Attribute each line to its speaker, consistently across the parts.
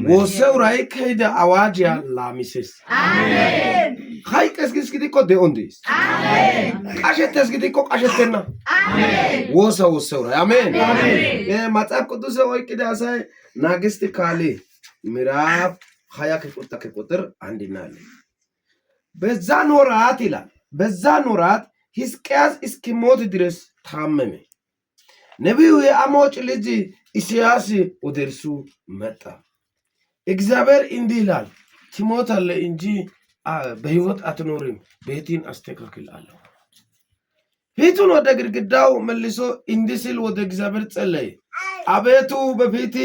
Speaker 1: Wooseuray keyida awaajiya laamises. Hayqqes gidikko de'on dees. Qashettes gidikko qashettenna. Woosa wooseuray. Amen. መጽሐፍ ቅዱስ oyqqida asay Naagisti Kaale ምዕራፍ 20 ከቁጥር 1 እናያለን። በዛን ወራት ይላል በዛን ወራት ሕዝቅያስ እስኪሞት ድረስ ታመመ። ነቢዩ የአሞጽ ልጅ ኢሳያስ ወደ እርሱ መጣ። እግዚአብሔር እንዲህ ይላል ትሞታለህ እንጂ በሕይወት አትኖርም፣ ቤትን አስተካክል አለው። ፊቱን ወደ ግድግዳው መልሶ እንዲህ ሲል ወደ እግዚአብሔር ጸለየ። አቤቱ በፊት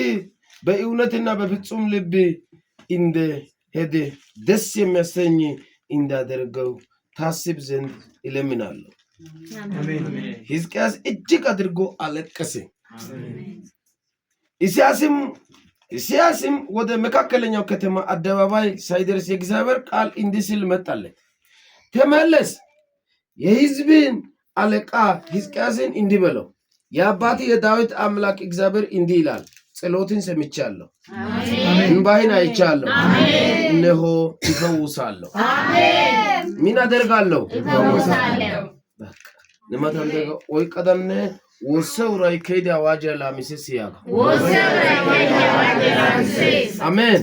Speaker 1: በእውነትና በፍጹም ልብ እንደ ሄደ ደስ የሚያሰኝ እንዳደርገው ታስብ ዘንድ እለምናለሁ። ሕዝቅያስ እጅግ አድርጎ አለቀሰ። ኢሳያስም ወደ መካከለኛው ከተማ አደባባይ ሳይደርስ የእግዚአብሔር ቃል እንዲህ ሲል መጣለት። ተመለስ፣ የሕዝብን አለቃ ሕዝቅያስን እንዲህ በለው፣ የአባቴ የዳዊት አምላክ እግዚአብሔር እንዲህ ይላል፣ ጸሎትን ሰምቻለሁ፣ እንባህን አይቻለሁ። እነሆ ይፈውሳለሁ። ምን አደርጋለሁ? በቃ ነማታንደጋ ወይ ቀደምነ ወሰውራይ ከይዳ አዋጅ ላሚስስ ያጋ አሜን።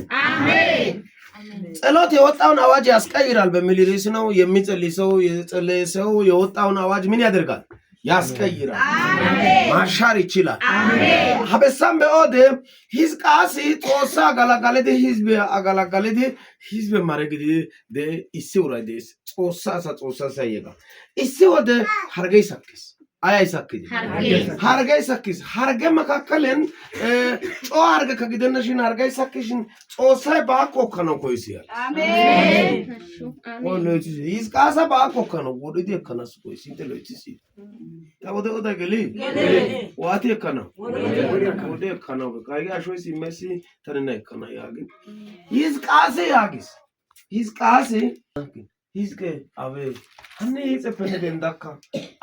Speaker 1: ጸሎት የወጣውን አዋጅ ያስቀይራል በሚል ርዕስ ነው የሚጸልይ ሰው የጸለየ ሰው የወጣውን አዋጅ ምን ያደርጋል? ያስቀይራል። ማሻር ይችላል። ሀበሳም በኦደ ሕዝቅያስ ጦሳ አገላጋለደ ሕዝብ አገላጋለደ ሕዝብ ማረግደ ኢሲ ወራደስ ጦሳ ሳይጋ ኢሲ ወደ ሀርገ ይሳክስ አይሳክድ ሀርገ ይሳክስ ሀርገ መካከለን ጮ ሀርገ ከግደነሽን ሀርገ ይሳክሽን ጦሳይ ባቆከ ነው ኮይሲያል። አሜን። ወሎች ሕዝቅያስ ባቆከ ነው ወዲደ ከነሱ ኮይሲ ተሎችሲ ታወደ ወደ ገሊ ዋቲ ከነ ወደ ከነ ካያ ሾይ ሲመሲ ተነና ከነ ያግን ሕዝቅያስ ያግስ ሕዝቅያስ አቤ አንኔ ይጽፈነ ደንዳካ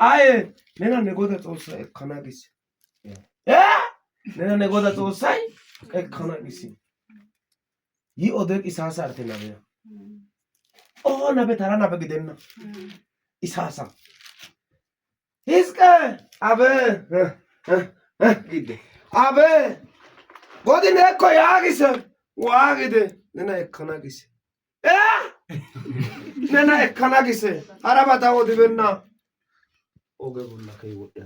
Speaker 1: አይ ነና ነጎዳ ጦሳ ከናግስ ነና ነጎዳ ጦሳ ከናግስ ይ ኦደቅ ኢሳሳ አርተናበ ኦ ነበ ተራና በግደና ኢሳሳ አበ ግደ አበ ጎድነ እኮ ያግስ ዋግደ ነና ከናግስ ነና ከናግስ አራባታ ወድበና ኦገቡላ ከይወዳ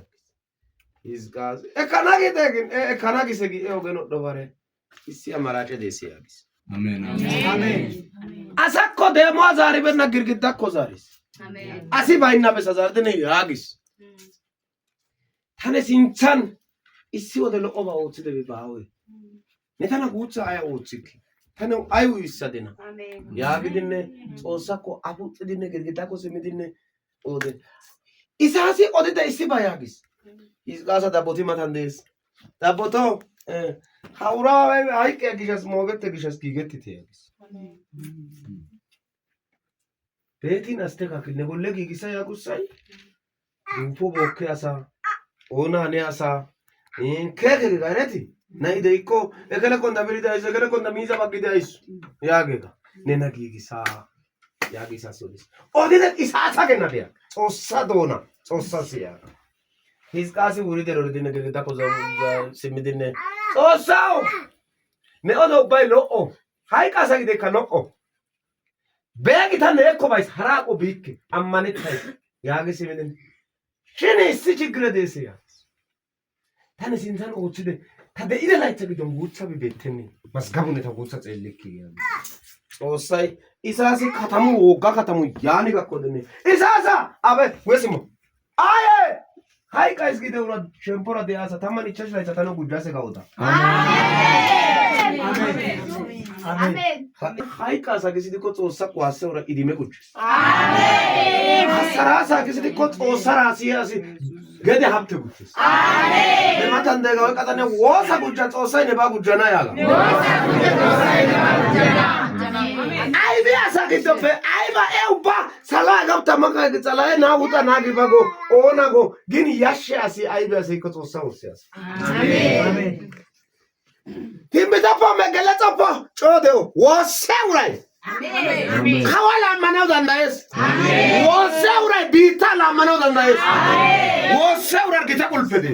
Speaker 1: ሕዝቅያስ ከናግደ ግን ከናግስ ጊ ኦገኖ ዶባረ ኢሲ አማራጨ ደስ ያግስ አሜን አሜን። አሳኮ ደሞ ዛሬ በና ግርግዳ ኮ ዛሬስ አሜን አሲ ባይና በሳዛርደ ነው ያግስ ታነ ሲንቻን ኢሲ ወደ ለቆባ ወጥደ ቢባው ነታና ጉቻ አያ ወጥክ ተነው አዩ ይሰደና አሜን ያግድነ ጾሳኮ አፉጥድነ ግርግዳኮ ሰሚድነ ኦደ ኢሳሲ ኦደዳ ኢሲ ባያግስ ሕዝቅያስ ዳቦቲ ማታንደስ ዳቦቶ ሀውራ አይቀ ግሸስ ሞገት ግሸስ ጊገት ያግስ ቤቲን አስተካክል ነጎለ ጊግሳ ያጉሳይ እንፎ ቦከ አሳ ኦና ነያሳ ከከ ጋረቲ ናይ ደይኮ እከለ ኮንዳ ብሪዳ እከለ ኮንዳ ሚዛ ባግዳ አይሱ ያገጋ ነና ጊግሳ ያጊሳ ሶዲስ ኦዲደ ኢሳሳ ገናዲያ ጾሳ ዶና ጾሳ ሲያ ሕዝቅያስ ውሪደ ሮዲነ ገገዳ ኮዛ ሲሚድነ ጾሳው ነኦዶ ባይ ሎኦ ሃይቃሳ ግደ ከሎኦ በጊታ ነኮ ባይስ ሐራቆ ቢክ አማነታይ ያገ ሲሚድነ ሽኔ ሲችግረ ደሲያ ታነ ሲንታን ኦችደ ታበኢደ ላይተ ግዶም ጉቻ ቢበተኒ መስጋቡነ ተጉቻ ጸልክ ያ ጾሳይ ኢሳሲ ከተሙ ወጋ ከተሙ ያኒ ጋኮደነ ኢሳሳ አበ ወስሙ አየ ሃይቃስ ግደውራ ሸምፖራ ዲያሳ ታማን ኢቻሽ ላይ ተታኑ ጉዳሴ ጋውታ አሜን አሜን ሃይቃሳ ግሲዲኮ ጾሳ ቋሰውራ ኢዲሜ ጉጭ አሜን አሰራሳ ግሲዲኮ ጾሳራ ሲያሲ ገደ ሀብት ጉጭ አሜን ለማታን ደጋው ቀጠነ ወሳ ጉጫ ጾሳይ ነባ ጉጫና ያጋ ወሳ ጉጫ ጾሳይ ነባ ጉጫና አይ ቢያሳ ግዶፈ አይባ ኤውባ ሰላ ጋብታ ማካ ግጸላይ ናውጣ ናግባጎ ኦናጎ ግን ያሻሲ አይ ቢያሲ ከጾሳው ሲያስ አሜን አሜን ትንቢተ መገለጸው ጮደው ወሰውራይ ካዋላ ማናው ዳንዳይስ ወሰውራይ ቢታ ላማናው ዳንዳይስ ወሰውራር ጌታ ቁልፈዴ